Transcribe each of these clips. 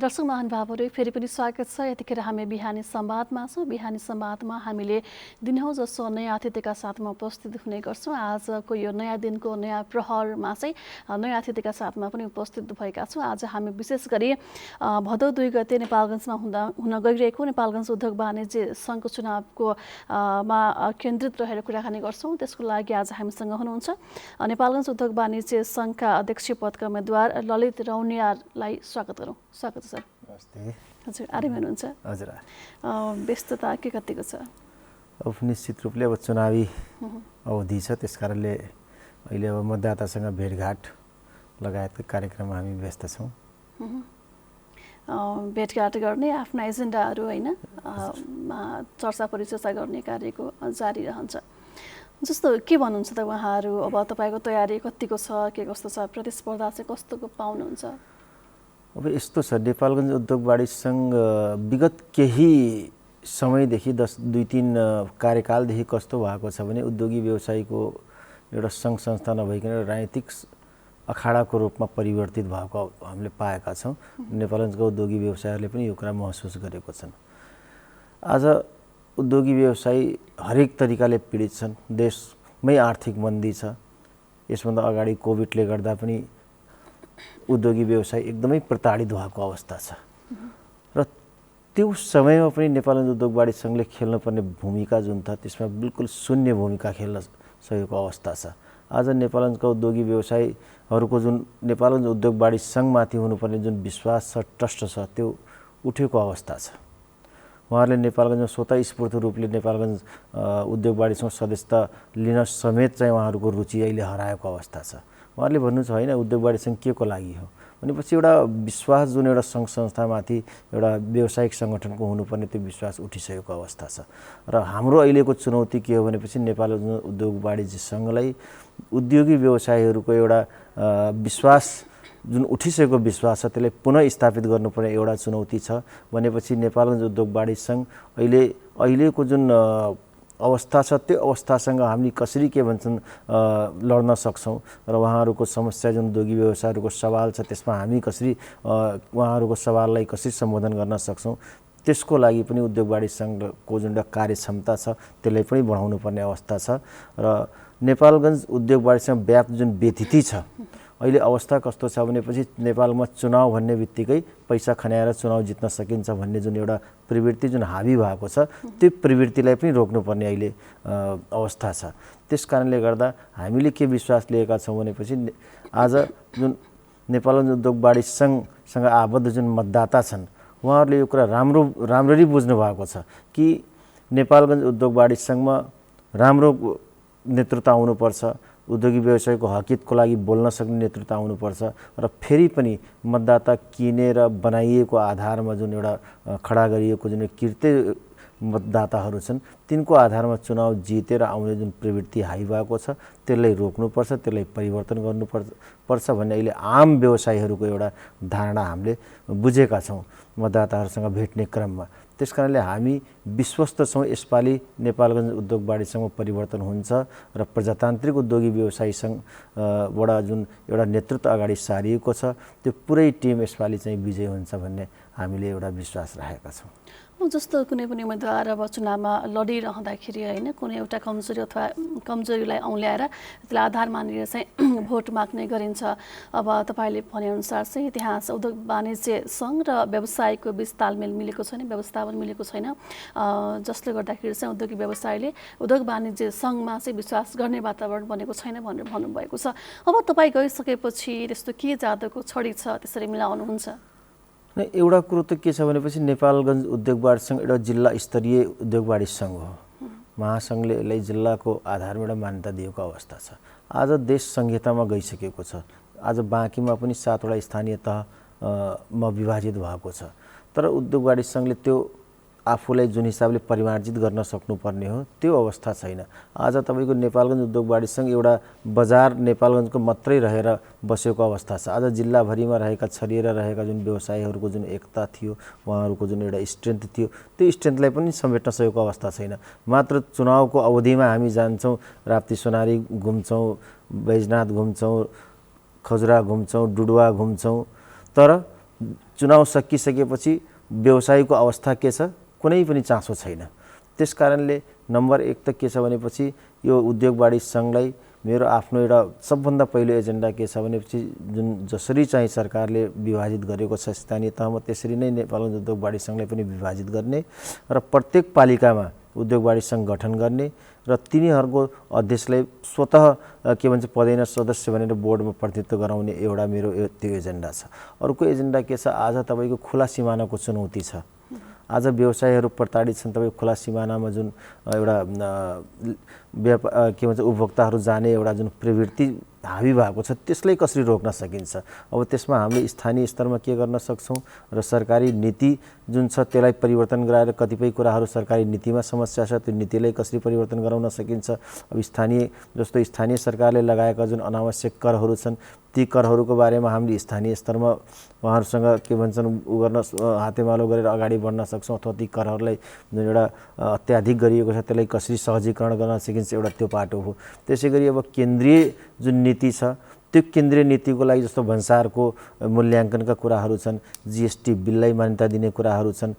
दर्शक महानुभावहरू फेरि पनि स्वागत छ। यतिखेर हामी बिहानी संवादमा छौँ। बिहानी संवादमा हामीले दिनहौ जसो नयाँ अतिथिका साथमा उपस्थित हुने गर्छौँ। आजको यो नयाँ दिनको नयाँ प्रहरमा चाहिँ नयाँ अतिथिका साथमा पनि उपस्थित भएका छौँ। आज हामी विशेष गरी भदौ 2 गते नेपालगञ्जमा हुन गइरहेको नेपालगञ्ज उद्योग वाणिज्य सङ्घको चुनावको मा केन्द्रित रहेर कुराकानी गर्छौँ। त्यसको लागि आज हामीसँग हुनुहुन्छ नेपालगञ्ज उद्योग वाणिज्य सङ्घका अध्यक्ष पदका उम्मेदवार ललित रौनियालाई स्वागत गरौँ। स्वागत छ सर। नमस्ते। हजुर आरामै हुनुहुन्छ? हजुर। व्यस्तता के कतिको छ? अब निश्चित रूपले अब चुनावी अवधि छ, त्यसकारणले अहिले अब मतदातासँग भेटघाट लगायतका कार्यक्रममा हामी व्यस्त छौँ। भेटघाट गर्ने आफ्ना एजेन्डाहरू होइन चर्चा परिचर्चा गर्ने कार्यको जारी रहन्छ। जस्तो के भन्नुहुन्छ त उहाँहरू? अब तपाईँको तयारी कतिको छ, के कस्तो छ, प्रतिस्पर्धा चाहिँ कस्तोको पाउनुहुन्छ? अब यस्तो छ, नेपालगञ्ज उद्योग वाणिज्य सङ्घ विगत केही समयदेखि 2-3 कार्यकालदेखि कस्तो भएको छ भने उद्योगी व्यवसायीको एउटा सङ्घ संस्था नभइकन राजनीतिक अखाडाको रूपमा परिवर्तित भएको हामीले पाएका छौँ। नेपालगञ्जका उद्योगी व्यवसायीहरूले पनि यो कुरा महसुस गरेको छन्। आज उद्योगी व्यवसायी हरेक तरिकाले पीडित छन्। देशमै आर्थिक मन्दी छ। यसभन्दा अगाडि कोभिडले गर्दा पनि उद्योगी व्यवसाय एकदमै प्रताडित भएको अवस्था छ र त्यो समयमा पनि नेपालगञ्ज उद्योग वाणिज्य सङ्घले खेल्नुपर्ने भूमिका जुन छ त्यसमा बिल्कुल शून्य भूमिका खेल्न सकेको अवस्था छ। आज नेपालगञ्जका उद्योगी व्यवसायीहरूको जुन नेपालगञ्ज उद्योग वाणिज्य सङ्घमाथि हुनुपर्ने जुन विश्वास छ, ट्रस्ट छ, त्यो उठेको अवस्था छ। उहाँहरूले नेपालगञ्जमा स्वतः स्फूर्त रूपले नेपालगञ्ज उद्योग वाणिज्य सङ्घ सदस्यता लिन समेत चाहिँ उहाँहरूको रुचि अहिले हराएको अवस्था छ। उहाँहरूले भन्नु छ होइन उद्योग वाणिज्य सङ्घ के को लागि हो भनेपछि एउटा विश्वास जुन एउटा सङ्घ संस्थामाथि एउटा व्यावसायिक सङ्गठनको हुनुपर्ने त्यो विश्वास उठिसकेको अवस्था छ। र हाम्रो अहिलेको चुनौती के हो भनेपछि नेपाल उद्योग वाणिज्य सङ्घलाई उद्योगी व्यवसायीहरूको एउटा विश्वास जुन उठिसकेको विश्वास छ त्यसलाई पुनः स्थापित गर्नुपर्ने एउटा चुनौती छ। भनेपछि नेपालगञ्ज उद्योग वाणिज्य सङ्घ अहिलेको जुन अवस्था छ त्यो अवस्थासँग हामी कसरी के भन्छन् लड्न सक्छौँ र उहाँहरूको समस्या जुन उद्योगी व्यवसायहरूको सवाल छ त्यसमा हामी कसरी उहाँहरूको सवाललाई कसरी सम्बोधन गर्न सक्छौँ त्यसको लागि पनि उद्योग वाणिज्य सङ्घको जुन एउटा कार्यक्षमता छ त्यसलाई पनि बढाउनु पर्ने अवस्था छ। र नेपालगञ्ज उद्योग वाणिज्य सङ्घ व्याप्त जुन व्यतिथि छ अहिले अवस्था कस्तो छ भनेपछि नेपालमा चुनाव भन्ने बित्तिकै पैसा खन्याएर चुनाव जित्न सकिन्छ भन्ने जुन एउटा प्रवृत्ति जुन हावी भएको छ त्यो प्रवृत्तिलाई पनि रोक्नुपर्ने अहिले अवस्था छ। त्यस कारणले गर्दा हामीले के विश्वास लिएका छौँ भनेपछि आज जुन नेपालगञ्ज उद्योग वाणिज्य सङ्घसँग आबद्ध जुन मतदाता छन् उहाँहरूले यो कुरा राम्ररी बुझ्नु भएको छ कि नेपालगञ्ज उद्योग वाणिज्य सङ्घमा राम्रो नेतृत्व आउनुपर्छ, उद्योगी व्यवसायको हकितको लागि बोल्न सक्ने नेतृत्व आउनुपर्छ र फेरि पनि मतदाता किनेर बनाइएको आधारमा जुन एउटा खडा गरिएको जुन कृत्य मतदाताहरू छन् तिनको आधारमा चुनाव जितेर आउने जुन प्रवृत्ति हाई भएको छ त्यसलाई रोक्नुपर्छ, त्यसलाई परिवर्तन गर्नुपर्छ भन्ने अहिले आम व्यवसायीहरूको एउटा धारणा हामीले बुझेका छौँ मतदाताहरूसँग भेट्ने क्रममा। त्यसकारणले हामी विश्वस्त छौँ यसपालि नेपालगञ्ज उद्योग वाणिज्य सङ्घमा परिवर्तन हुन्छ र प्रजातान्त्रिक उद्योगी व्यवसायी सङ्घबाट जुन एउटा नेतृत्व अगाडि सारिएको छ त्यो पुरै टिम यसपालि चाहिँ विजय हुन्छ भन्ने हामीले एउटा विश्वास राखेका छौँ। जस्तो कुनै पनि उम्मेदवार अब चुनावमा लडिरहँदाखेरि होइन कुनै एउटा कमजोरी अथवा कमजोरीलाई औँल्याएर त्यसलाई आधार मानेर चाहिँ भोट माग्ने गरिन्छ। अब तपाईँले भनेअनुसार चाहिँ इतिहास उद्योग वाणिज्य सङ्घ र व्यवसायको बिच तालमेल मिलेको छैन, व्यवस्थापन मिलेको छैन, जसले गर्दाखेरि चाहिँ उद्योगी व्यवसायले उद्योग वाणिज्य सङ्घमा चाहिँ विश्वास गर्ने वातावरण बनेको छैन भनेर भन्नुभएको छ। अब तपाईँ गइसकेपछि त्यस्तो के जादुको छडी छ त्यसरी मिलाउनुहुन्छ? एउटा कुरो त के छ भनेपछि नेपालगञ्ज उद्योग वाणिज्य सङ्घ एउटा जिल्ला स्तरीय उद्योग वाणिज्य सङ्घ हो। महासङ्घले यसलाई जिल्लाको आधारमा एउटा मान्यता दिएको अवस्था छ। आज देश संहितामा गइसकेको छ। आज बाँकीमा पनि 7वटा स्थानीय तहमा विभाजित भएको छ। तर उद्योग वाणिज्य सङ्घले त्यो आफूलाई जुन हिसाबले परिमार्जित गर्न सक्नुपर्ने हो त्यो अवस्था छैन। आज तपाईँको नेपालगञ्ज उद्योग वाणिज्य सङ्घ एउटा बजार नेपालगञ्जको मात्रै रहेर बसेको अवस्था छ। आज जिल्लाभरिमा रहेका छरिएर रहेका जुन व्यवसायीहरूको जुन एकता थियो, उहाँहरूको जुन एउटा स्ट्रेन्थ थियो त्यो स्ट्रेन्थलाई पनि समेट्न सकेको अवस्था छैन। मात्र चुनावको अवधिमा हामी जान्छौँ, राप्ती सोनारी घुम्छौँ, बैजनाथ घुम्छौँ, खजुरा घुम्छौँ, डुडुवा घुम्छौँ, तर चुनाव सकिसकेपछि व्यवसायको अवस्था के छ कुनै पनि चासो छैन। त्यसकारणले नम्बर 1 त के छ भनेपछि यो उद्योग वाणिज्य सङ्घलाई मेरो आफ्नो एउटा सबभन्दा पहिलो एजेन्डा के छ भनेपछि जुन जसरी चाहिँ सरकारले विभाजित गरेको छ स्थानीय तहमा त्यसरी नै नेपालगञ्ज उद्योग वाणिज्य सङ्घलाई पनि विभाजित गर्ने र प्रत्येक पालिकामा उद्योग वाणिज्य सङ्घ गठन गर्ने र तिनीहरूको अध्यक्षलाई स्वतः के भन्छ पदेन सदस्य भनेर बोर्डमा प्रतिनिधित्व गराउने एउटा मेरो त्यो एजेन्डा छ। अर्को एजेन्डा के छ आज तपाईँको खुला सिमानाको चुनौती छ। आज व्यवसायीहरू प्रताडित छन्। तपाईँ खुला सिमानामा जुन एउटा के भन्छ उपभोक्ताहरू जाने एउटा जुन प्रवृत्ति हावी भएको छ त्यसलाई कसरी रोक्न सकिन्छ। अब त्यसमा हामीले स्थानीय स्तरमा के गर्न सक्छौँ र सरकारी नीति जुन छ त्यसलाई परिवर्तन गराएर कतिपय कुराहरू सरकारी नीतिमा समस्या छ त्यो नीतिलाई कसरी परिवर्तन गराउन सकिन्छ। अब जस्तो स्थानीय सरकारले लगाएका जुन अनावश्यक करहरू छन् ती करहरूको बारेमा हामीले स्थानीय स्तरमा उहाँहरूसँग के भन्छन् उ गर्न हातेमालो गरेर अगाडि बढ्न सक्छौँ अथवा ती करहरूलाई जुन एउटा अत्याधिक गरिएको छ त्यसलाई कसरी सहजीकरण गर्न सकिन्छ एउटा त्यो पाटो हो। त्यसै गरी अब केन्द्रीय जुन नीति छ त्यो केन्द्रीय नीतिको लागि जस्तो भन्सारको मूल्याङ्कनका कुराहरू छन्, जीएसटी बिललाई मान्यता दिने कुराहरू छन्,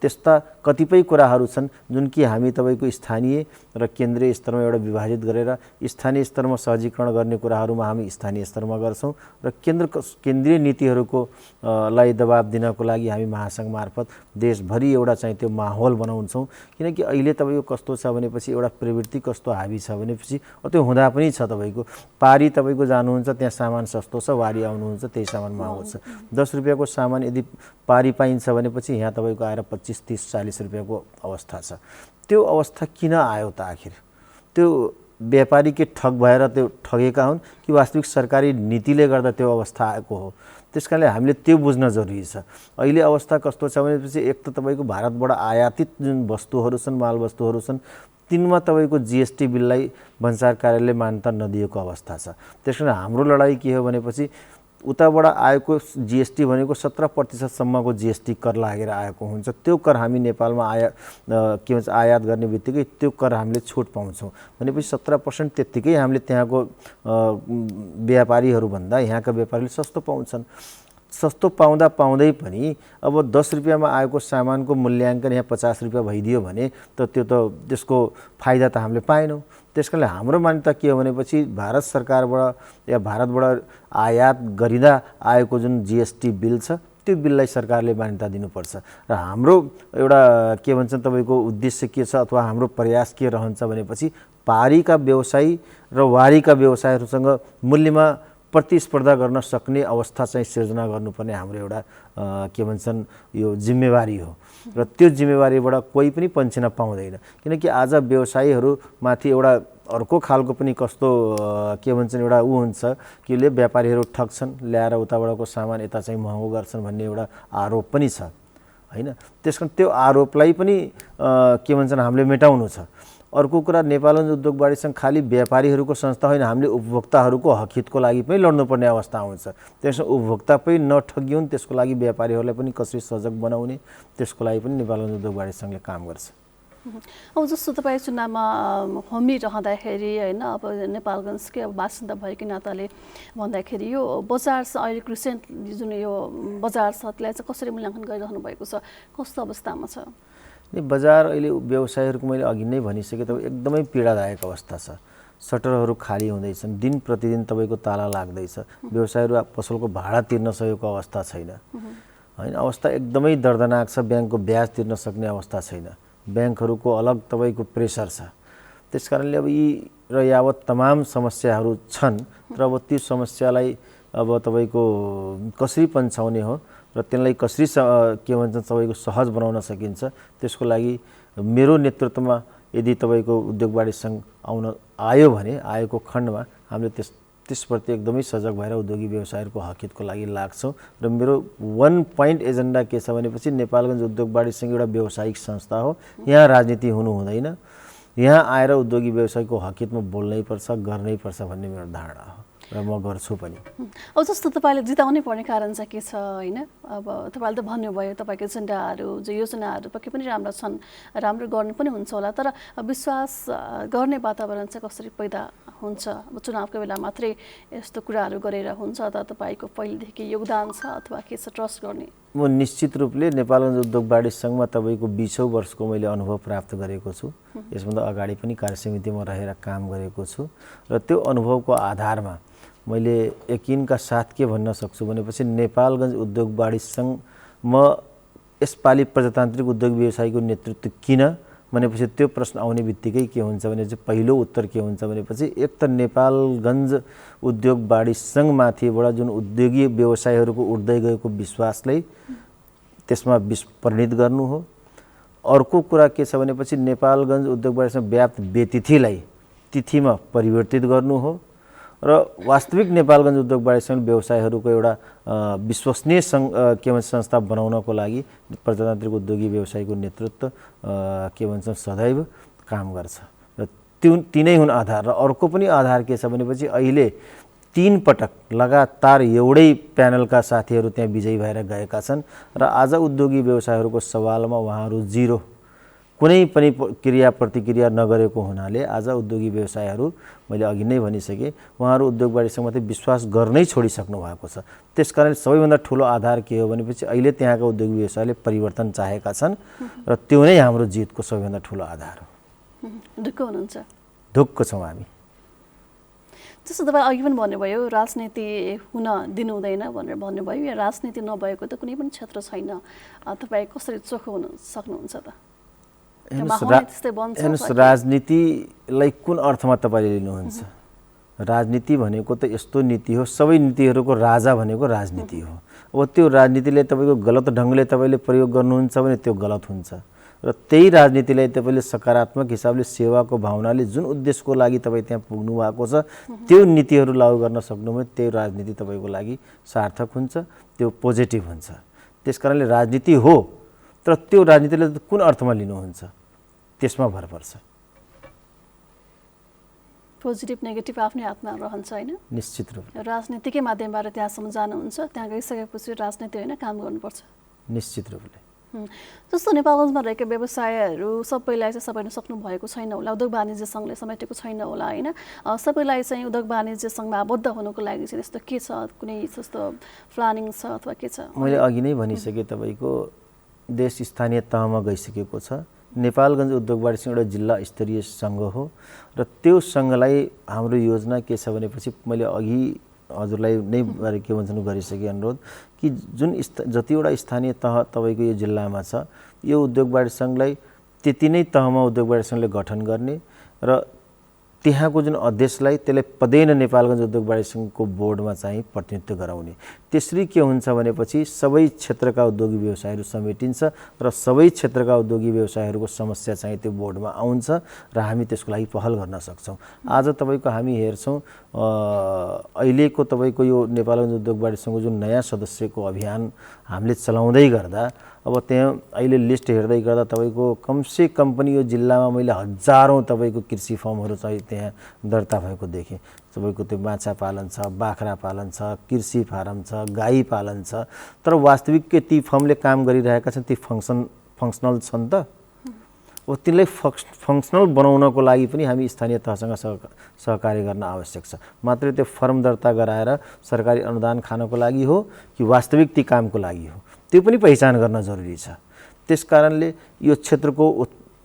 त्यस्ता कतिपय कुराहरू छन् जुन कि हामी तपाईँको स्थानीय र केन्द्रीय स्तरमा एउटा विभाजित गरेर स्थानीय स्तरमा सहजीकरण गर्ने कुराहरूमा हामी स्थानीय स्तरमा गर्छौँ र केन्द्रीय नीतिहरूको लाई दबाब दिनको लागि हामी महासङ्घ मार्फत देशभरि एउटा चाहिँ त्यो माहौल बनाउँछौँ। किनकि अहिले तपाईँको कस्तो छ भनेपछि एउटा प्रवृत्ति कस्तो हावी छ भनेपछि त्यो हुँदा पनि छ। तपाईँको पारी तपाईँको जानुहुन्छ त्यहाँ सामान सस्तो छ, वारी आउनुहुन्छ त्यही सामान महँगो छ। 10 रुपियाँको सामान यदि पारी पाइन्छ भनेपछि यहाँ तपाईँको आएर 25, 30, 40 रुपियाँको अवस्था छ। त्यो अवस्था किन आयो त आखिर? त्यो व्यापारी के ठग भएर त्यो ठगेका हुन् कि वास्तविक सरकारी नीतिले गर्दा त्यो अवस्था आएको हो? त्यसकारणले हामीले त्यो बुझ्न जरुरी छ। अहिले अवस्था कस्तो छ भनेपछि एक त तपाईँको भारतबाट आयातित जुन वस्तुहरू छन् माल वस्तुहरू छन् तिनमा तपाईँको जीएसटी बिललाई भन्सार कार्यालयले मान्यता नदिएको अवस्था छ। त्यसकारण हाम्रो लडाइँ के हो भनेपछि उताबाट आएको जीएसटी भनेको 17% सम्मको जीएसटी कर लागेर आएको हुन्छ। त्यो कर हामी नेपालमा के भन्छ आयात गर्ने बित्तिकै त्यो कर हामीले छुट पाउँछौँ भनेपछि 17% त्यत्तिकै हामीले त्यहाँको व्यापारीहरू भन्दा यहाँका व्यापारीले सस्तो पाउँछन्। सस्तो पाउँदै पनि अब 10 रुपियाँमा आएको सामानको मूल्याङ्कन यहाँ 50 रुपियाँ भइदियो भने त त्यो त त्यसको फाइदा त हामीले पाएनौँ। त्यसकारणले हाम्रो मान्यता के हो भनेपछि भारत सरकारबाट या भारतबाट आयात गरिँदा आएको जुन जीएसटी बिल छ त्यो बिललाई सरकारले मान्यता दिनुपर्छ र हाम्रो एउटा के भन्छ तपाईँको उद्देश्य के छ अथवा हाम्रो प्रयास के रहन्छ भनेपछि पारीका व्यवसायी र वारीका व्यवसायीहरूसँग मूल्यमा प्रतिस्पर्धा गर्न सक्ने अवस्था चाहिँ सिर्जना गर्नुपर्ने हाम्रो एउटा के भन्छन् यो जिम्मेवारी हो र त्यो जिम्मेवारीबाट कोही पनि पन्छिन पाउँदैन। किनकि आज व्यवसायीहरूमाथि एउटा अर्को खालको पनि कस्तो के भन्छन् एउटा हुन्छ कि व्यापारीहरू ठग्छन् ल्याएर उताबाटको सामान यता चाहिँ महँगो गर्छन् भन्ने एउटा आरोप पनि छ हैन। त्यसकारण त्यो आरोपलाई पनि के भन्छन् हामीले मेटाउनु छ। अर्को कुरा नेपालगञ्ज उद्योग वाणिज्य सङ्घ खालि व्यापारीहरूको संस्था होइन, हामीले उपभोक्ताहरूको हकहितको लागि पनि लड्नुपर्ने अवस्था आउँछ। त्यसमा उपभोक्ता पनि नठगिउन् त्यसको लागि व्यापारीहरूलाई पनि कसरी सजग बनाउने त्यसको लागि पनि नेपालगञ्ज उद्योग वाणिज्य सङ्घले काम गर्छ। अब जस्तो तपाईँ चुनावमा होमिरहँदाखेरि होइन अब नेपालगञ्जकै अब बासिन्दा भएको नाताले भन्दाखेरि यो बजार छ अहिले रिसेन्टली जुन यो बजार छ त्यसलाई चाहिँ कसरी मूल्याङ्कन गरिरहनु भएको छ, कस्तो अवस्थामा छ? बजार अहिले व्यवसायीहरूको मैले अघि नै भनिसकेँ तपाईँ एकदमै पीडादायक अवस्था छ। सटरहरू खाली हुँदैछन्, दिन प्रतिदिन तपाईँको ताला लाग्दैछ, व्यवसायीहरू पसलको भाडा तिर्न सकेको अवस्था छैन हैन। अवस्था एकदमै दर्दनाक छ। ब्याङ्कको ब्याज तिर्न सक्ने अवस्था छैन, ब्याङ्कहरूको अलग तपाईँको प्रेसर छ। त्यसकारणले अब यी र यावत तमाम समस्याहरू छन् तर अब त्यो समस्यालाई अब तपाईँको कसरी पन्छाउने हो र त्यसलाई कसरी के भन्छ तपाईँको सहज बनाउन सकिन्छ त्यसको लागि मेरो नेतृत्वमा यदि तपाईँको उद्योग वाणिज्य सङ्घ आयो भने आएको खण्डमा हामीले त्यसप्रति एकदमै सजग भएर उद्योगी व्यवसायहरूको हकहितको लागि लाग्छौँ र मेरो 1 पोइन्ट एजेन्डा के छ भनेपछि नेपालगञ्ज उद्योग वाणिज्य सङ्घ एउटा व्यावसायिक संस्था हो। यहाँ राजनीति हुनु हुँदैन, यहाँ आएर उद्योगी व्यवसायको हकहितमा बोल्नै पर्छ, गर्नै पर्छ भन्ने मेरो धारणा हो र म गर्छु पनि। अब जस्तो तपाईँले जिताउनै पर्ने कारण चाहिँ के छ होइन? अब तपाईँले त भन्नुभयो तपाईँको एजेन्डाहरू जो योजनाहरू पक्कै पनि राम्रा छन्, राम्रो गर्नु पनि हुन्छ होला, तर विश्वास गर्ने वातावरण चाहिँ कसरी पैदा हुन्छ? अब चुनावको बेला मात्रै यस्तो कुराहरू गरेर हुन्छ अथवा तपाईँको पहिलेदेखि योगदान छ अथवा के छ ट्रस्ट गर्ने? म निश्चित रूपले नेपालगञ्ज उद्योग वाणिज्य सङ्घमा तपाईँको 20औं वर्षको मैले अनुभव प्राप्त गरेको छु। यसभन्दा अगाडि पनि कार्यसमितिमा रहेर काम गरेको छु र त्यो अनुभवको आधारमा मैले यकिनका साथ के भन्न सक्छु भनेपछि नेपालगञ्ज उद्योग वाणिज्य सङ्घ म यसपालि प्रजातान्त्रिक उद्योग व्यवसायको नेतृत्व किन भनेपछि त्यो प्रश्न आउने बित्तिकै के हुन्छ भने चाहिँ पहिलो उत्तर के हुन्छ भनेपछि एक त नेपालगञ्ज उद्योग वाणिज्य सङ्घमाथिबाट जुन उद्योगी व्यवसायहरूको उठ्दै गएको विश्वासलाई त्यसमा परिणत गर्नु हो। अर्को कुरा के छ भनेपछि नेपालगञ्ज उद्योग वाणिज्य सङ्घ व्याप्त व्यतिथिलाई तिथिमा परिवर्तित गर्नु हो र वास्तविक नेपालगञ्ज उद्योग वाणिज्य सङ्घ व्यवसायहरूको एउटा विश्वसनीय के भन्छ संस्था बनाउनको लागि प्रजातान्त्रिक उद्योगी व्यवसायको नेतृत्व के भन्छ सदैव काम गर्छ र तिनै हुन् आधार। र अर्को पनि आधार के छ भनेपछि अहिले 3 पटक लगातार एउटै प्यानलका साथीहरू त्यहाँ विजयी भएर गएका छन् र आज उद्योगी व्यवसायहरूको सवालमा उहाँहरू जिरो कुनै पनि क्रिया प्रतिक्रिया नगरेको हुनाले आज उद्योगी व्यवसायहरू मैले अघि नै भनिसकेँ उहाँहरू उद्योग वाणिज्य सङ्घमाथि विश्वास गर्नै छोडिसक्नु भएको छ। त्यसकारण सबैभन्दा ठुलो आधार के हो भनेपछि अहिले त्यहाँका उद्योगी व्यवसायले परिवर्तन चाहेका छन् र त्यो नै हाम्रो जितको सबैभन्दा ठुलो आधार हो। ढुक्क हुनुहुन्छ? ढुक्क छौँ हामी। जस्तो तपाईँ अघि पनि भन्नुभयो राजनीति हुन दिनु हुँदैन भनेर भन्नुभयो, या राजनीति नभएको त कुनै पनि क्षेत्र छैन, तपाईँ कसरी चोखो हुन सक्नुहुन्छ त? हेर्नुहोस्, राजनीतिलाई कुन अर्थमा तपाईँले लिनुहुन्छ? राजनीति भनेको त यस्तो नीति हो, सबै नीतिहरूको राजा भनेको राजनीति हो। अब त्यो राजनीतिलाई तपाईँको गलत ढङ्गले तपाईँले प्रयोग गर्नुहुन्छ भने त्यो गलत हुन्छ र त्यही राजनीतिलाई तपाईँले सकारात्मक हिसाबले सेवाको भावनाले जुन उद्देश्यको लागि तपाईँ त्यहाँ पुग्नु भएको छ त्यो नीतिहरू लागू गर्न सक्नुभयो भने त्यो राजनीति तपाईँको लागि सार्थक हुन्छ, त्यो पोजिटिभ हुन्छ। त्यसकारणले राजनीति हो, तर त्यो राजनीतिले कुन अर्थमा लिनुहुन्छ त्यसमा भर पर्छ। पोजिटिभ नेगेटिभ आफ्नै हातमा रहन्छ होइन? निश्चित रूपले राजनीतिकै माध्यमबाट त्यहाँसम्म जानुहुन्छ, त्यहाँ गइसकेपछि राजनीति होइन काम गर्नुपर्छ। निश्चित रूपले जस्तो नेपालगञ्जमा रहेका व्यवसायहरू सबैलाई चाहिँ समेट्न सक्नु भएको छैन होला, उद्योग वाणिज्य सङ्घले समेटेको छैन होला होइन? सबैलाई चाहिँ उद्योग वाणिज्य सङ्घमा आबद्ध हुनुको लागि चाहिँ त्यस्तो के छ, कुनै जस्तो प्लानिङ छ अथवा के छ? मैले अघि नै भनिसकेँ तपाईँको देश स्थानीय तहमा गइसकेको छ। नेपालगञ्ज उद्योग वाणिज्य सङ्घ एउटा जिल्ला स्तरीय सङ्घ हो र त्यो सङ्घलाई हाम्रो योजना के छ भनेपछि मैले अघि हजुरलाई नै के भन्छन् गरिसकेँ अनुरोध कि जुन जतिवटा स्थानीय तह तपाईँको यो जिल्लामा छ यो उद्योग वाणिज्य सङ्घलाई त्यति नै तहमा उद्योग वाणिज्य सङ्घले गठन गर्ने र त्यहाँको जुन अध्यक्षलाई त्यसले पदेन नेपालगञ्ज उद्योग वाणिज्य सङ्घको बोर्डमा चाहिँ प्रतिनिधित्व गराउने। त्यसरी के हुन्छ भनेपछि सबै क्षेत्रका उद्योगी व्यवसायहरू समेटिन्छ र सबै क्षेत्रका उद्योगी व्यवसायहरूको समस्या चाहिँ त्यो बोर्डमा आउँछ र हामी त्यसको लागि पहल गर्न सक्छौँ। आज तपाईँको हामी हेर्छौँ अहिलेको तपाईँको यो नेपालगञ्ज उद्योग वाणिज्य सङ्घको जुन नयाँ सदस्यको अभियान हामीले चलाउँदै गर्दा अब त्यहाँ अहिले लिस्ट हेर्दै गर्दा तपाईँको कमसे कम पनि यो जिल्लामा मैले हजारौँ तपाईँको कृषि फर्महरू चाहिँ त्यहाँ दर्ता भएको देखेँ। तपाईँको त्यो माछा पालन छ, बाख्रा पालन छ, कृषि फारम छ, गाई पालन छ, तर वास्तविक के ती फर्मले काम गरिरहेका छन् ती फङ्सनल छन् त? अब तिनलाई फङ्सनल बनाउनको लागि पनि हामी स्थानीय तहसँग सहकार्य गर्न आवश्यक छ। मात्रै त्यो फर्म दर्ता गराएर सरकारी अनुदान खानको लागि हो कि वास्तविक ती कामको लागि हो त्यो पनि पहिचान गर्न जरुरी छ। त्यसकारणले यो क्षेत्रको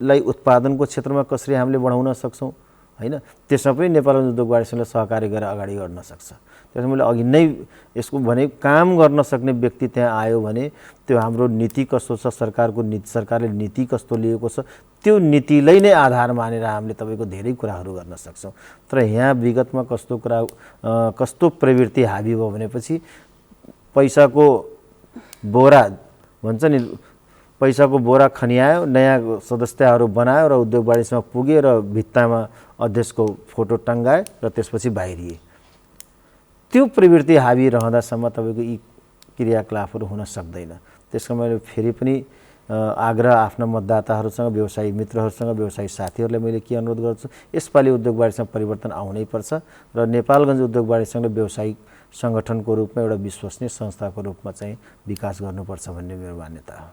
उत्पादनको क्षेत्रमा कसरी हामीले बढाउन सक्छौँ होइन, त्यसमा पनि नेपालगञ्ज उद्योग वाणिज्य सङ्घले सहकार्य गरेर अगाडि गर्न सक्छ। त्यसमा मैले अघि नै यसको भने काम गर्न सक्ने व्यक्ति त्यहाँ आयो भने त्यो हाम्रो नीति कस्तो छ, सरकारले नीति कस्तो लिएको छ त्यो नीतिलाई नै आधार मानेर हामीले तपाईँको धेरै कुराहरू गर्न सक्छौँ। तर यहाँ विगतमा कस्तो प्रवृत्ति हाबी भयो भनेपछि पैसाको बोरा भन्छ नि, पैसाको बोरा खनियायो, नयाँ सदस्यहरू बनायो र उद्योग वाणिज्यमा पुगे र भित्तामा अध्यक्षको फोटो टङ्गाए र त्यसपछि बाहिरिए। त्यो प्रवृत्ति हाबी रहँदासम्म तपाईँको यी क्रियाकलापहरू हुन सक्दैन। त्यसको मैले फेरि पनि आग्रह आफ्ना मतदाताहरूसँग, व्यवसायी मित्रहरूसँग, व्यवसायी साथीहरूलाई मैले के अनुरोध गर्छु, यसपालि उद्योग वाणिज्यमा परिवर्तन आउनै पर्छ र नेपालगञ्ज उद्योग वाणिज्य सङ्घले व्यवसायिक सङ्गठनको रूपमा एउटा विश्वसनीय संस्थाको रूपमा चाहिँ विकास गर्नुपर्छ भन्ने मेरो मान्यता हो।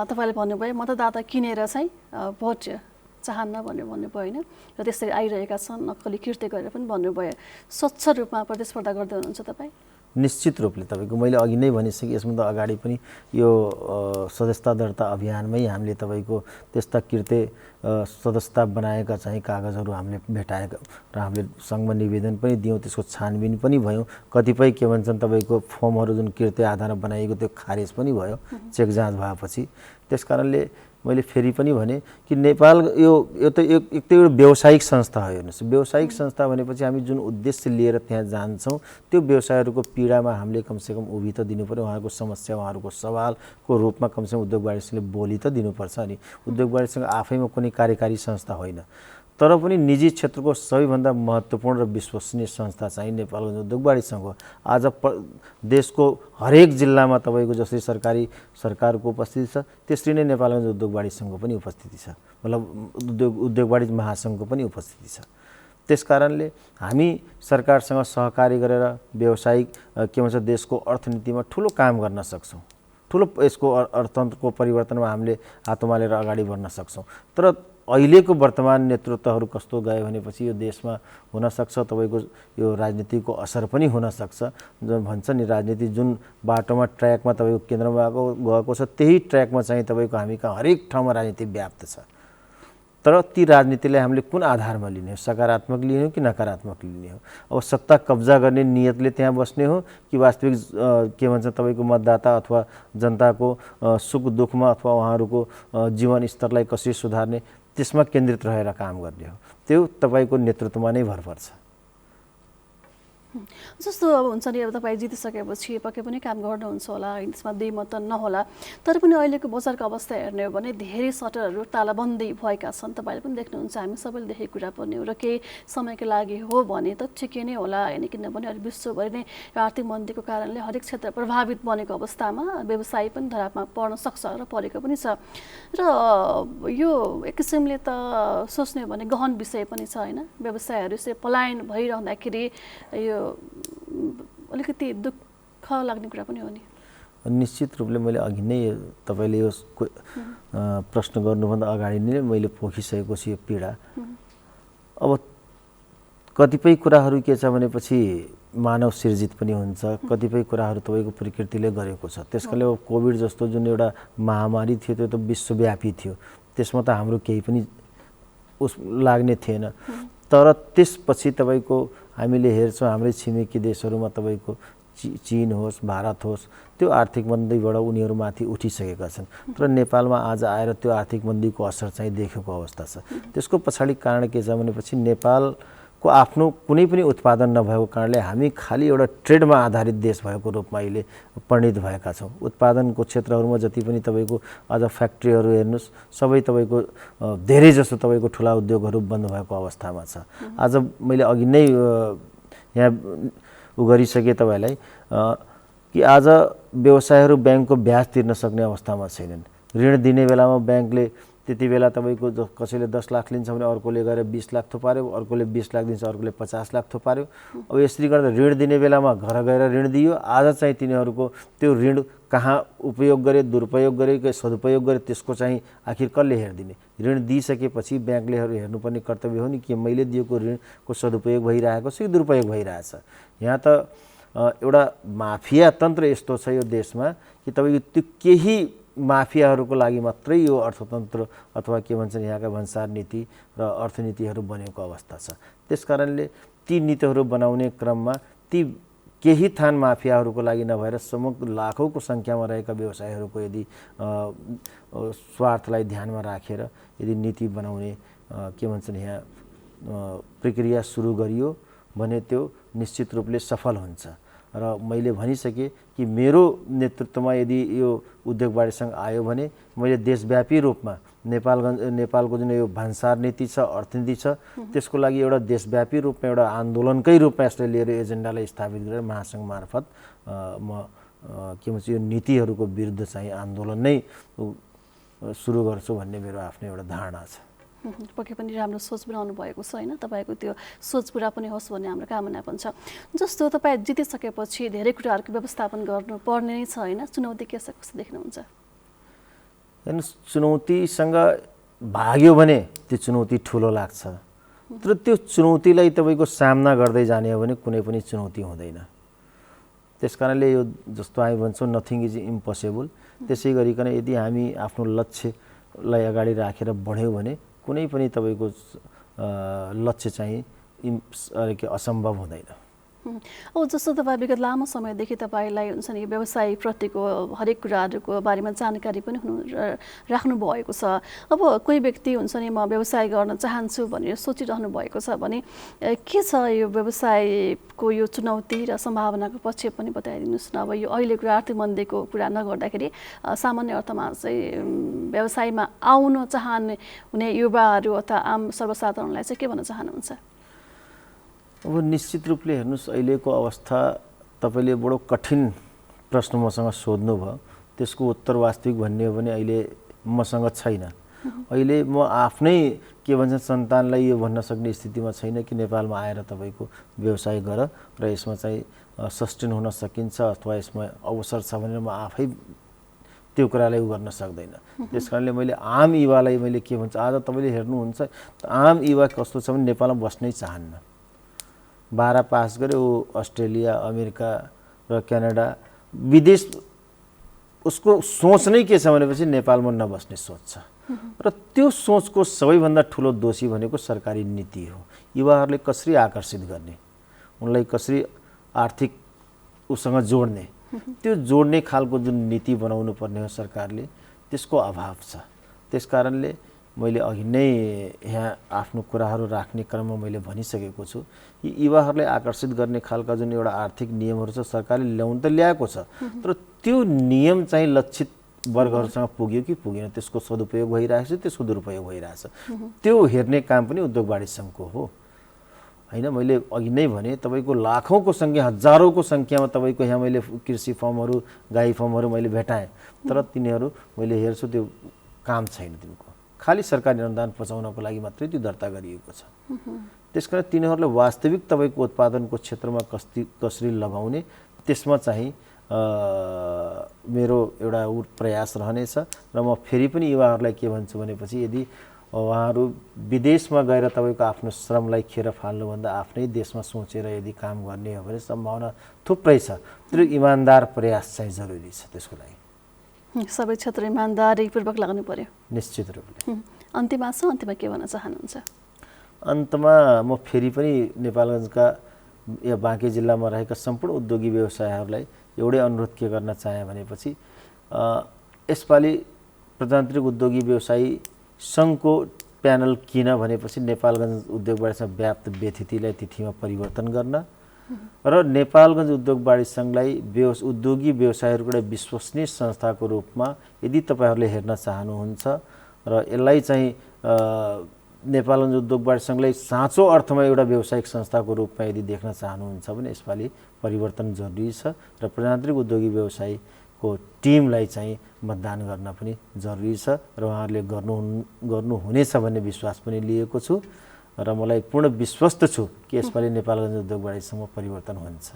तपाईँले भन्नुभयो मतदाता किनेर चाहिँ भोट चाहन्न भनेर भन्नुभयो होइन र त्यसरी आइरहेका छन् नक्कली कृत्य गरेर पनि भन्नुभयो स्वच्छ रूपमा प्रतिस्पर्धा गर्दै हुनुहुन्छ तपाईँ निश्चित रूपले तपाईँको मैले अघि नै भनिसकेँ यसभन्दा अगाडि पनि यो सदस्यता दर्ता अभियानमै हामीले तपाईँको त्यस्ता कृत्य सदस्यता बनाएका चाहिँ कागजहरू हामीले भेटाएका र हामीले सङ्घमा निवेदन पनि दियौँ त्यसको छानबिन पनि भयो कतिपय के भन्छन् तपाईँको फर्महरू जुन कृत्य आधारमा बनाइएको त्यो खारेज पनि भयो चेक जाँच भएपछि त्यस कारणले मैले फेरि पनि भने कि नेपाल यो त एक त एउटा व्यावसायिक संस्था हो हेर्नुहोस् व्यावसायिक संस्था भनेपछि हामी जुन उद्देश्य लिएर त्यहाँ जान्छौँ त्यो व्यवसायहरूको पीडामा हामीले कमसेकम उभि त दिनु पर्यो उहाँहरूको समस्या उहाँहरूको सवालको रूपमा कमसेकम उद्योग वाणिज्यले बोली त दिनुपर्छ नि उद्योग वाणिज्यसँग आफैमा कुनै कार्यकारी संस्था होइन तर पनि निजी क्षेत्रको सबैभन्दा महत्त्वपूर्ण र विश्वसनीय संस्था चाहिँ नेपालगञ्ज उद्योग वाणिज्य सङ्घ हो आज देशको हरेक जिल्लामा तपाईँको जसरी सरकारको उपस्थिति छ त्यसरी नै नेपालगञ्ज उद्योग वाणिज्य सङ्घको पनि उपस्थिति छ मतलब उद्योग वाणिज्य महासङ्घको पनि उपस्थिति छ त्यस कारणले हामी सरकारसँग सहकारी गरेर व्यावसायिक के भन्छ देशको अर्थनीतिमा ठुलो काम गर्न सक्छौँ ठुलो यसको अर्थतन्त्रको परिवर्तनमा हामीले हात उमालेर अगाडि बढ्न सक्छौँ तर अहिलेको वर्तमान नेतृत्वहरू कस्तो गयो भनेपछि यो देशमा हुनसक्छ तपाईँको यो राजनीतिको असर पनि हुनसक्छ जुन भन्छ नि राजनीति जुन बाटोमा ट्र्याकमा तपाईँको केन्द्रमा गएको छ त्यही ट्र्याकमा चाहिँ तपाईँको हामी कहाँ हरेक ठाउँमा राजनीति व्याप्त छ तर ती राजनीतिलाई हामीले कुन आधारमा लिने हो सकारात्मक लिने हो कि नकारात्मक लिने हो अब सत्ता कब्जा गर्ने नियतले त्यहाँ बस्ने हो कि वास्तविक के भन्छ तपाईँको मतदाता अथवा जनताको सुख दुःखमा अथवा उहाँहरूको जीवन स्तरलाई कसरी सुधार्ने त्यसमा केन्द्रित रहेर काम गर्ने हो त्यो तपाईँको नेतृत्वमा नै भर पर्छ जस्तो अब हुन्छ नि अब तपाईँ जितिसकेपछि पक्कै पनि काम गर्नुहुन्छ होला त्यसमा दुई मत नहोला तर पनि अहिलेको बजारको अवस्था हेर्ने हो भने धेरै सटरहरू तालाबन्दी भएका छन् तपाईँले पनि देख्नुहुन्छ हामी सबैले देखेको कुरा पनि हो र केही समयको लागि हो भने त ठिकै नै होला होइन किनभने अहिले विश्वभरि नै आर्थिक मन्दीको कारणले हरेक क्षेत्र प्रभावित बनेको अवस्थामा व्यवसाय पनि धरापमा पर्न सक्छ र परेको पनि छ र यो एक किसिमले त सोच्ने हो भने गहन विषय पनि छ होइन व्यवसायहरू यसरी पलायन भइरहँदाखेरि यो अलिकति दुःख लाग्ने कुरा पनि हो नि निश्चित रूपले मैले अघि नै तपाईँले यो प्रश्न गर्नुभन्दा अगाडि नै मैले पोखिसकेको छु यो पीडा अब कतिपय कुराहरू के छ भनेपछि मानव सिर्जित पनि हुन्छ कतिपय कुराहरू तपाईँको प्रकृतिले गरेको छ त्यसकारणले अब कोभिड जस्तो जुन एउटा महामारी थियो त्यो त विश्वव्यापी थियो त्यसमा त हाम्रो केही पनि लाग्ने थिएन तर त्यसपछि तपाईँको हामीले हेर्छौँ हाम्रै छिमेकी देशहरूमा तपाईँको चीन होस् भारत होस् त्यो आर्थिक मन्दीबाट उनीहरूमाथि उठिसकेका छन् तर नेपालमा आज आएर त्यो आर्थिक मन्दीको असर चाहिँ देखेको अवस्था छ त्यसको पछाडि कारण के छ भनेपछि नेपालको आफ्नो कुनै पनि उत्पादन नभएको कारणले हामी खालि एउटा ट्रेडमा आधारित देश भएको रूपमा अहिले परिणत भएका छौँ उत्पादनको क्षेत्रहरूमा जति पनि तपाईँको आज फ्याक्ट्रीहरू हेर्नुहोस् सबै तपाईँको धेरै जसो तपाईँको ठुला उद्योगहरू बन्द भएको अवस्थामा छ आज मैले अघि नै यहाँ गरिसकेँ तपाईँलाई कि आज व्यवसायहरू ब्याङ्कको ब्याज तिर्न सक्ने अवस्थामा छैनन् ऋण दिने बेलामा ब्याङ्कले त्यति बेला तपाईँको कसैले 10 लाख लिन्छ भने अर्कोले गएर 20 लाख थुपार्यो अर्कोले 20 लाख दिन्छ अर्कोले 50 लाख थुपार्यो अब यसरी गर्दा ऋण दिने बेलामा घर गएर ऋण दियो आज चाहिँ तिनीहरूको त्यो ऋण कहाँ उपयोग गरे दुरुपयोग गरे कि सदुपयोग गरे त्यसको चाहिँ आखिर कसले हेरिदिने ऋण दिइसकेपछि ब्याङ्कले हेर्नुपर्ने कर्तव्य हो नि कि मैले दिएको ऋणको सदुपयोग भइरहेको छ कि दुरुपयोग भइरहेछ यहाँ त एउटा माफिया तन्त्र यस्तो छ यो देशमा कि तपाईँको त्यो केही माफियाहरूको लागि मात्रै यो अर्थतन्त्र अथवा के भन्छन् यहाँका भन्सार नीति र अर्थनीतिहरू बनेको अवस्था छ त्यसकारणले ती नीतिहरू बनाउने क्रममा ती केही थान माफियाहरूको लागि नभएर समग्र लाखौँको सङ्ख्यामा रहेका व्यवसायहरूको यदि स्वार्थलाई ध्यानमा राखेर यदि नीति बनाउने के भन्छन् यहाँ प्रक्रिया सुरु गरियो भने त्यो निश्चित रूपले सफल हुन्छ र मैले भनिसकेँ कि मेरो नेतृत्वमा यदि यो उद्योग वाणिज्य सङ्घ आयो भने मैले देशव्यापी रूपमा नेपालको जुन यो भन्सार नीति छ अर्थनीति छ त्यसको लागि एउटा देशव्यापी रूपमा एउटा आन्दोलनकै रूपमा यसलाई लिएर एजेन्डालाई स्थापित गरेर महासङ्घ मार्फत म के भन्छ यो नीतिहरूको विरुद्ध चाहिँ आन्दोलन नै सुरु गर्छु भन्ने मेरो आफ्नो एउटा धारणा छ पक्कै पनि राम्रो सोच बनाउनु भएको छ होइन तपाईँको त्यो सोच पुरा पनि होस् भन्ने हाम्रो कामना पनि छ जस्तो तपाईँ जितिसकेपछि धेरै कुराहरूको व्यवस्थापन गर्नुपर्ने नै छ होइन चुनौती के छ कस्तो देख्नुहुन्छ हेर्नुहोस् चुनौतीसँग भाग्यो भने त्यो चुनौती ठुलो लाग्छ, तर त्यो चुनौतीलाई तपाईँको सामना गर्दै जाने हो भने कुनै पनि चुनौती हुँदैन। त्यस कारणले यो जस्तो हामी भन्छौँ नथिङ इज इम्पोसिबल, त्यसै गरिकन यदि हामी आफ्नो लक्ष्यलाई अगाडि राखेर बढ्यौँ भने कुनै पनि तपाईँको लक्ष्य चाहिँ असम्भव हुँदैन। जस्तो तपाईँ विगत लामो समयदेखि तपाईँलाई हुन्छ नि व्यवसायप्रतिको हरेक कुराहरूको बारेमा जानकारी पनि राख्नु भएको छ। अब कोही व्यक्ति हुन्छ नि म व्यवसाय गर्न चाहन्छु भनेर सोचिरहनु भएको छ भने के छ यो व्यवसायको यो चुनौती र सम्भावनाको पक्ष पनि बताइदिनुहोस् न। अब यो अहिलेको आर्थिक मन्दीको कुरा नगर्दाखेरि सामान्य अर्थमा चाहिँ व्यवसायमा आउन चाहने हुने युवाहरू अथवा आम सर्वसाधारणलाई चाहिँ के भन्न चाहनुहुन्छ? अब निश्चित रूपले हेर्नुहोस्, अहिलेको अवस्था तपाईँले बडो कठिन प्रश्न मसँग सोध्नुभयो, त्यसको उत्तर वास्तविक भन्ने हो भने अहिले मसँग छैन। अहिले म आफ्नै के भन्छ सन्तानलाई यो भन्न सक्ने स्थितिमा छैन कि नेपालमा आएर तपाईँको व्यवसाय गर र यसमा चाहिँ सस्टेन हुन सकिन्छ अथवा यसमा अवसर छ भनेर म आफै त्यो कुरालाई उ गर्न सक्दैन। त्यस कारणले मैले आम युवालाई मैले के भन्छ, आज तपाईँले हेर्नुहुन्छ आम युवा कस्तो छ भने नेपालमा बस्नै चाहन्न। 12 पास गरे ऊ अस्ट्रेलिया, अमेरिका र क्यानाडा विदेश, उसको सोच नै के छ भनेपछि नेपालमा नबस्ने सोच छ। र त्यो सोचको सबैभन्दा ठुलो दोषी भनेको सरकारी नीति हो। युवाहरूले कसरी आकर्षित गर्ने, उनलाई कसरी आर्थिक उसँग जोड्ने, त्यो जोड्ने खालको जुन नीति बनाउनु पर्ने हो सरकारले, त्यसको अभाव छ। त्यस कारणले मैले अघि नै यहाँ आफ्नो कुराहरू राख्ने क्रममा मैले भनिसकेको छु, यी युवाहरूलाई आकर्षित गर्ने खालका जुन एउटा आर्थिक नियमहरू छ सरकारले ल्याउन त ल्याएको छ, तर त्यो नियम चाहिँ लक्षित वर्गहरूसँग पुग्यो कि पुगेन, त्यसको सदुपयोग भइरहेको छ, त्यसको दुरुपयोग भइरहेछ, त्यो हेर्ने काम पनि उद्योग वाणिज्य सङ्घको हो हैन। मैले अघि नै भने तपाईँको लाखौँको सङ्ख्या, हजारौँको सङ्ख्यामा तपाईँको यहाँ मैले कृषि फर्महरू, गाई फर्महरू मैले भेटाएँ, तर तिनीहरू मैले हेर्छु त्यो काम छैन, तिनको खालि सरकारी अनुदान पचाउनको लागि मात्रै त्यो दर्ता गरिएको छ। त्यसकारण तिनीहरूलाई वास्तविक तपाईँको उत्पादनको क्षेत्रमा कसरी लगाउने, त्यसमा चाहिँ मेरो एउटा प्रयास रहनेछ। र म फेरि पनि युवाहरूलाई के भन्छु भनेपछि यदि उहाँहरू विदेशमा गएर तपाईँको आफ्नो श्रमलाई खेर फाल्नुभन्दा आफ्नै देशमा सोचेर यदि काम गर्ने हो भने सम्भावना थुप्रै छ, तर इमान्दार प्रयास चाहिँ जरुरी छ। त्यसको लागि सबै क्षेत्र इमान्दारीपूर्वक लाग्नु पर्यो निश्चित रूपले। अन्त्यमा के भन्न चाहनुहुन्छ? अन्तमा म फेरि पनि नेपालगञ्जका या बाँके जिल्लामा रहेका सम्पूर्ण उद्योगी व्यवसायहरूलाई एउटै अनुरोध के गर्न चाहे भनेपछि यसपालि प्रजातान्त्रिक उद्योगी व्यवसायी सङ्घको प्यानल किन भनेपछि नेपालगञ्ज उद्योग वाणिज्य व्याप्त व्यतिथिलाई तिथिमा परिवर्तन गर्न र नेपालगञ्ज उद्योग वाणिज्य सङ्घलाई उद्योगी व्यवसायहरूको एउटा विश्वसनीय संस्थाको रूपमा यदि तपाईँहरूले हेर्न चाहनुहुन्छ र यसलाई चाहिँ नेपालगञ्ज उद्योग वाणिज्य सङ्घलाई साँचो अर्थमा एउटा व्यावसायिक संस्थाको रूपमा यदि देख्न चाहनुहुन्छ भने यसपालि परिवर्तन जरुरी छ र प्रजातान्त्रिक उद्योगी व्यवसायको टिमलाई चाहिँ मतदान गर्न पनि जरुरी छ र उहाँहरूले गर्नुहुनेछ भन्ने विश्वास पनि लिएको छु र मलाई पूर्ण विश्वस्त छु कि यसपालि नेपालगञ्ज उद्योग वाणिज्य सङ्घमा परिवर्तन हुन्छ।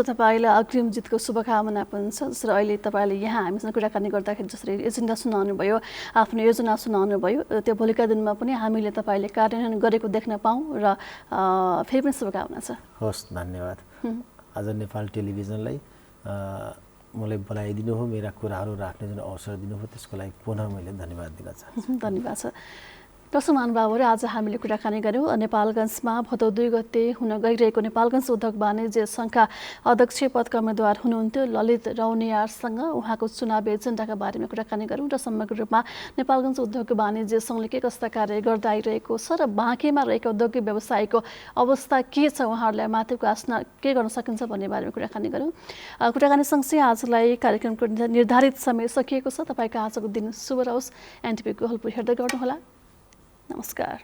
तपाईँलाई अग्रिम जितको शुभकामना पनि छ। जसरी अहिले तपाईँले यहाँ हामीसँग कुराकानी गर्दाखेरि जसरी एजेन्डा सुनाउनु भयो, आफ्नो योजना सुनाउनु भयो, त्यो भोलिका दिनमा पनि हामीले तपाईँले कार्यान्वयन गरेको देख्न पाऊँ र फेरि पनि शुभकामना छ। हस्, धन्यवाद। आज नेपाल टेलिभिजनलाई मलाई बोलाइदिनु हो, मेरा कुराहरू राख्ने जुन अवसर दिनुभयो त्यसको लागि पुनः मैले धन्यवाद दिन चाहन्छु। धन्यवाद छ। दर्शक महानुभावहरू, आज हामीले कुराकानी गऱ्यौँ नेपालगञ्जमा भदौ 2 गते हुन गइरहेको नेपालगञ्ज उद्योग वाणिज्य सङ्घका अध्यक्ष पदका उम्मेद्वार हुनुहुन्थ्यो ललित रौनियारसँग उहाँको चुनावी एजेन्डाका बारेमा कुराकानी गऱ्यौँ र समग्र रूपमा नेपालगञ्ज उद्योग वाणिज्य सङ्घले के कस्ता कार्य गर्दै आइरहेको छ र बाँकेमा रहेको उद्योगिक व्यवसायको अवस्था के छ, उहाँहरूलाई माथिको आस्था के गर्न सकिन्छ भन्ने बारेमा कुराकानी गऱ्यौँ। कुराकानी सँगसँगै आजलाई कार्यक्रमको निर्धारित समय सकिएको छ। तपाईँको आजको दिन शुभ रहोस्। एनटिभी गोहलपुर हेर्दै गर्नुहोला। नमस्कार।